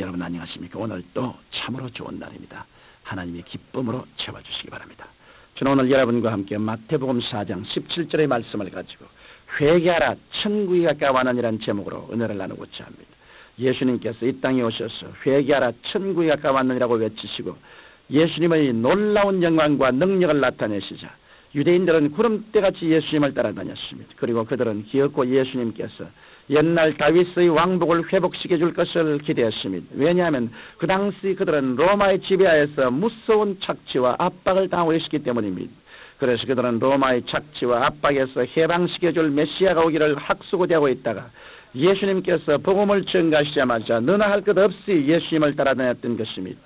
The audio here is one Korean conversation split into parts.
여러분 안녕하십니까? 오늘 또 참으로 좋은 날입니다. 하나님의 기쁨으로 채워주시기 바랍니다. 저는 오늘 여러분과 함께 마태복음 4장 17절의 말씀을 가지고 회개하라 천국이 가까워하느니라는 제목으로 은혜를 나누고자 합니다. 예수님께서 이 땅에 오셔서 회개하라 천국이 가까워하느니라고 외치시고 예수님의 놀라운 영광과 능력을 나타내시자 유대인들은 구름대같이 예수님을 따라다녔습니다. 그리고 그들은 기어코 예수님께서 옛날 다윗의 왕복을 회복시켜줄 것을 기대했습니다. 왜냐하면 그 당시 그들은 로마의 지배하에서 무서운 착취와 압박을 당하고 있었기 때문입니다. 그래서 그들은 로마의 착취와 압박에서 해방시켜줄 메시아가 오기를 학수고대하고 있다가 예수님께서 복음을 전가하시자마자 너나 할 것 없이 예수님을 따라다녔던 것입니다.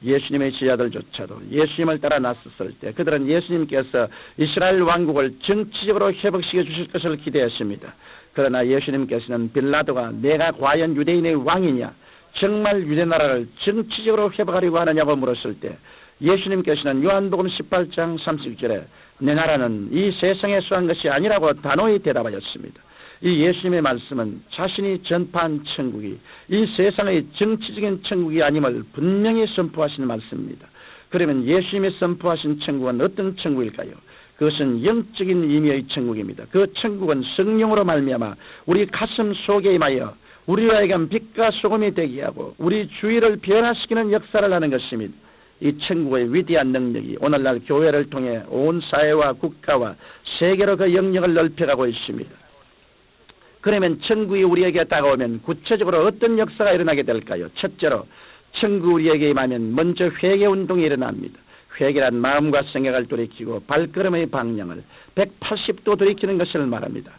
예수님의 제자들조차도 예수님을 따라 나섰을 때 그들은 예수님께서 이스라엘 왕국을 정치적으로 회복시켜 주실 것을 기대했습니다. 그러나 예수님께서는 빌라도가 내가 과연 유대인의 왕이냐, 정말 유대나라를 정치적으로 회복하려고 하느냐고 물었을 때 예수님께서는 요한복음 18장 30절에 내 나라는 이 세상에 속한 것이 아니라고 단호히 대답하였습니다. 이 예수님의 말씀은 자신이 전파한 천국이 이 세상의 정치적인 천국이 아님을 분명히 선포하시는 말씀입니다. 그러면 예수님이 선포하신 천국은 어떤 천국일까요? 그것은 영적인 의미의 천국입니다. 그 천국은 성령으로 말미암아 우리 가슴 속에 임하여 우리와 하여금 빛과 소금이 되게 하고 우리 주위를 변화시키는 역사를 하는 것입니다. 이 천국의 위대한 능력이 오늘날 교회를 통해 온 사회와 국가와 세계로 그 영역을 넓혀가고 있습니다. 그러면 천국이 우리에게 다가오면 구체적으로 어떤 역사가 일어나게 될까요? 첫째로 천국 우리에게 임하면 먼저 회개운동이 일어납니다. 회개란 마음과 생각을 돌이키고 발걸음의 방향을 180도 돌이키는 것을 말합니다.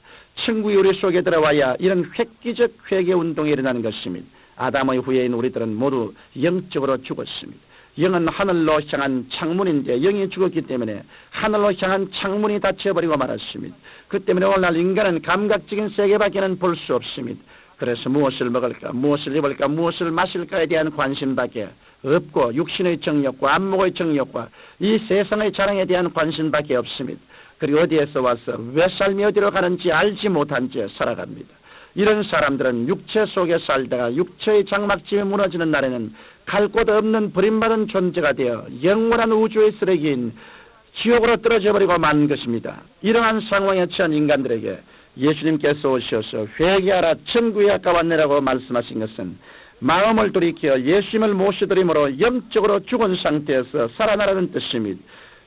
천국이 우리 속에 들어와야 이런 획기적 회개운동이 일어나는 것입니다. 아담의 후예인 우리들은 모두 영적으로 죽었습니다. 영은 하늘로 향한 창문인데 영이 죽었기 때문에 하늘로 향한 창문이 닫혀버리고 말았습니다. 그 때문에 오늘날 인간은 감각적인 세계밖에는 볼 수 없습니다. 그래서 무엇을 먹을까, 무엇을 입을까, 무엇을 마실까에 대한 관심밖에 없고 육신의 정욕과 안목의 정욕과 이 세상의 자랑에 대한 관심밖에 없습니다. 그리고 어디에서 와서 왜 삶이 어디로 가는지 알지 못한 채 살아갑니다. 이런 사람들은 육체 속에 살다가 육체의 장막집이 무너지는 날에는 갈 곳 없는 버림받은 존재가 되어 영원한 우주의 쓰레기인 지옥으로 떨어져 버리고 만 것입니다. 이러한 상황에 처한 인간들에게 예수님께서 오셔서 회개하라 천국에 가까웠느라고 말씀하신 것은 마음을 돌이켜 예수님을 모셔드림으로 영적으로 죽은 상태에서 살아나라는 뜻입니다.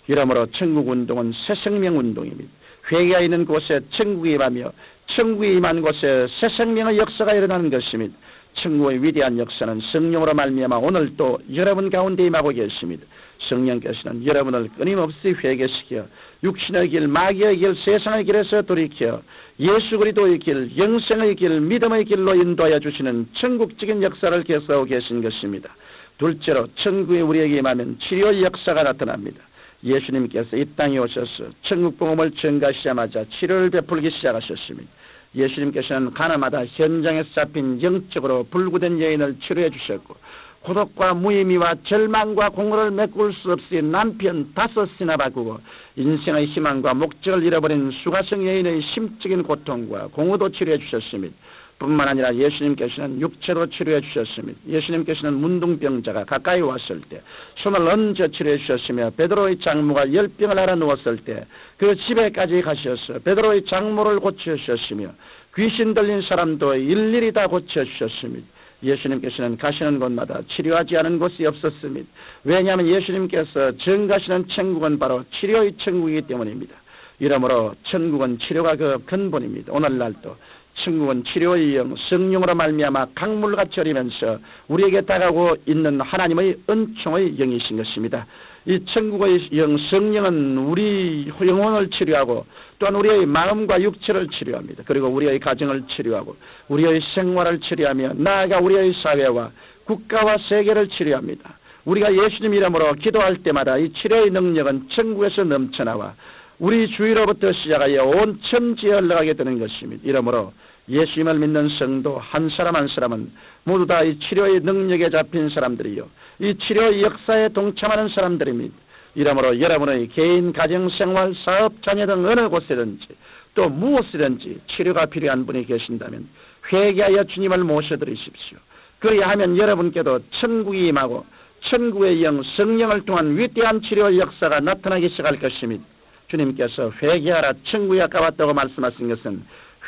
이러므로 천국운동은 새 생명운동입니다. 회개가 있는 곳에 천국이 임하며 천국이 임한 곳에 새 생명의 역사가 일어나는 것입니다. 천국의 위대한 역사는 성령으로 말미암아 오늘 또 여러분 가운데 임하고 계십니다. 성령께서는 여러분을 끊임없이 회개시켜 육신의 길, 마귀의 길, 세상의 길에서 돌이켜 예수 그리스도의 길, 영생의 길, 믿음의 길로 인도하여 주시는 천국적인 역사를 계속하고 계신 것입니다. 둘째로 천국에 우리에게 임하면 치료의 역사가 나타납니다. 예수님께서 이 땅에 오셔서 천국 복음을 전가하시자마자 치료를 베풀기 시작하셨습니다. 예수님께서는 가나마다 현장에서 잡힌 영적으로 불구된 여인을 치료해 주셨고 고독과 무의미와 절망과 공허를 메꿀 수 없이 남편 5이나 바꾸고 인생의 희망과 목적을 잃어버린 수가성 여인의 심적인 고통과 공허도 치료해 주셨습니다. 뿐만 아니라 예수님께서는 육체로 치료해 주셨습니다. 예수님께서는 문둥병자가 가까이 왔을 때 손을 얹어 치료해 주셨으며 베드로의 장모가 열병을 앓아 누웠을 때 그 집에까지 가셔서 베드로의 장모를 고쳐주셨으며 귀신 들린 사람도 일일이 다 고쳐주셨습니다. 예수님께서는 가시는 곳마다 치료하지 않은 곳이 없었습니다. 왜냐하면 예수님께서 전가시는 천국은 바로 치료의 천국이기 때문입니다. 이러므로 천국은 치료가 그 근본입니다. 오늘날도 천국은 치료의 영, 성령으로 말미암아 강물같이 흐르면서 우리에게 다가오고 있는 하나님의 은총의 영이신 것입니다. 이 천국의 영, 성령은 우리 영혼을 치료하고 또한 우리의 마음과 육체를 치료합니다. 그리고 우리의 가정을 치료하고 우리의 생활을 치료하며 나아가 우리의 사회와 국가와 세계를 치료합니다. 우리가 예수님 이름으로 기도할 때마다 이 치료의 능력은 천국에서 넘쳐나와 우리 주위로부터 시작하여 온 천지에 흘러가게 되는 것입니다. 이러므로 예수님을 믿는 성도 한 사람 한 사람은 모두 다 이 치료의 능력에 잡힌 사람들이요 이 치료의 역사에 동참하는 사람들입니다. 이러므로 여러분의 개인, 가정생활, 사업, 자녀 등 어느 곳이든지 또 무엇이든지 치료가 필요한 분이 계신다면 회개하여 주님을 모셔드리십시오. 그리하면 여러분께도 천국이 임하고 천국의 영, 성령을 통한 위대한 치료 역사가 나타나기 시작할 것입니다. 주님께서 회개하라 천국이 가까웠다고 말씀하신 것은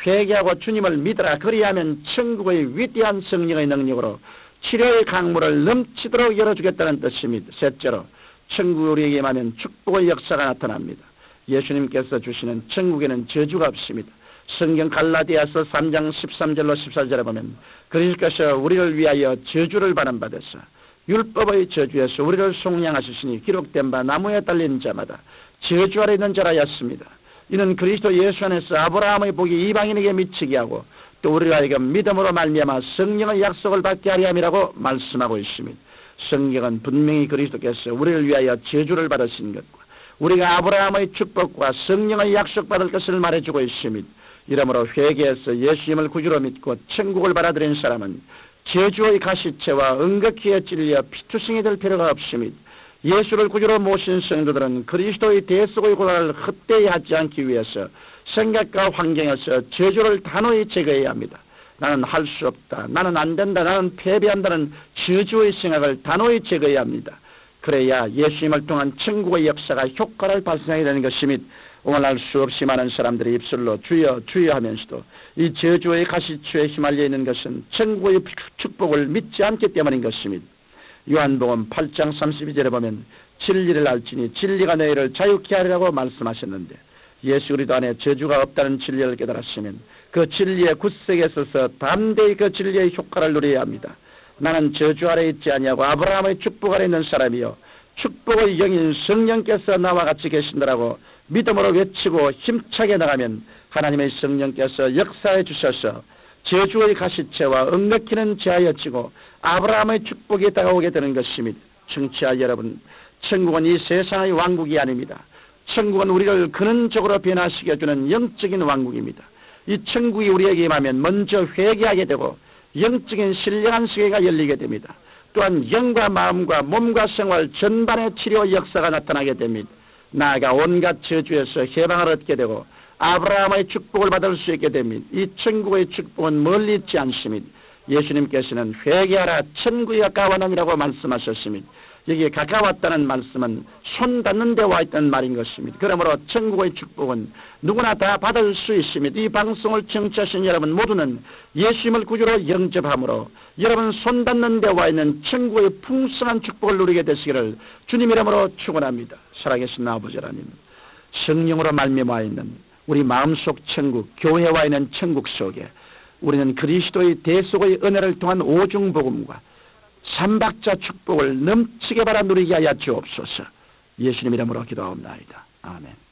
회개하고 주님을 믿으라 그리하면 천국의 위대한 성령의 능력으로 치료의 강물을 넘치도록 열어주겠다는 뜻입니다. 셋째로 천국이 우리에게 임하면 축복의 역사가 나타납니다. 예수님께서 주시는 천국에는 저주가 없습니다. 성경 갈라디아서 3장 13절로 14절에 보면 그리스도께서 우리를 위하여 저주를 받은받아서 율법의 저주에서 우리를 속량하시니 기록된 바 나무에 달린 자마다 저주 아래 있는 자라였습니다. 이는 그리스도 예수 안에서 아브라함의 복이 이방인에게 미치게 하고 또 우리가 하여금 믿음으로 말미암아 성령의 약속을 받게 하려 함이라고 말씀하고 있습니다. 성경은 분명히 그리스도께서 우리를 위하여 저주를 받으신 것과 우리가 아브라함의 축복과 성령의 약속받을 것을 말해주고 있습니다. 이러므로 회개해서 예수님을 구주로 믿고 천국을 받아들인 사람은 저주의 가시체와 응급기에 찔려 피투성이 될 필요가 없습니다. 예수를 구주로 모신 성도들은 그리스도의 대속의 고난을 헛되이 하지 않기 위해서 생각과 환경에서 저주를 단호히 제거해야 합니다. 나는 할 수 없다, 나는 안 된다, 나는 패배한다는 저주의 생각을 단호히 제거해야 합니다. 그래야 예수님을 통한 천국의 역사가 효과를 발생하게 되는 것입니다. 오늘날 수없이 많은 사람들이 입술로 주여 주여 하면서도 이 저주의 가시추에 휘말려 있는 것은 천국의 축복을 믿지 않기 때문인 것입니다. 요한복음 8장 32절에 보면 진리를 알지니 진리가 너희를 자유케 하리라고 말씀하셨는데 예수 그리스도 안에 저주가 없다는 진리를 깨달았으면 그 진리의 굳세게 서서 담대히 그 진리의 효과를 누려야 합니다. 나는 저주 아래 있지 아니하고 아브라함의 축복 아래 있는 사람이요 축복의 영인 성령께서 나와 같이 계신다라고 믿음으로 외치고 힘차게 나가면 하나님의 성령께서 역사해 주셔서 저주의 가시체와 얽매이는 제하여지고 아브라함의 축복이 다가오게 되는 것입니다. 청취자 여러분, 천국은 이 세상의 왕국이 아닙니다. 천국은 우리를 근원적으로 변화시켜주는 영적인 왕국입니다. 이 천국이 우리에게 임하면 먼저 회개하게 되고 영적인 신령한 세계가 열리게 됩니다. 또한 영과 마음과 몸과 생활 전반의 치료 역사가 나타나게 됩니다. 나아가 온갖 저주에서 해방을 얻게 되고 아브라함의 축복을 받을 수 있게 됩니다. 이 천국의 축복은 멀리 있지 않습니다. 예수님께서는 회개하라 천국이 가까웠느니라고 말씀하셨습니다. 여기에 가까웠다는 말씀은 손 닿는 데 와 있다는 말인 것입니다. 그러므로 천국의 축복은 누구나 다 받을 수 있습니다. 이 방송을 청취하신 여러분 모두는 예수님을 구주로 영접함으로 여러분 손 닿는 데 와 있는 천국의 풍성한 축복을 누리게 되시기를 주님 이름으로 축원합니다. 살아계신 아버지 하나님, 성령으로 말미암아 있는 우리 마음속 천국, 교회와 있는 천국 속에 우리는 그리스도의 대속의 은혜를 통한 오중복음과 삼박자 축복을 넘치게 받아 누리게 하여 주옵소서. 예수님 이름으로 기도하옵나이다. 아멘.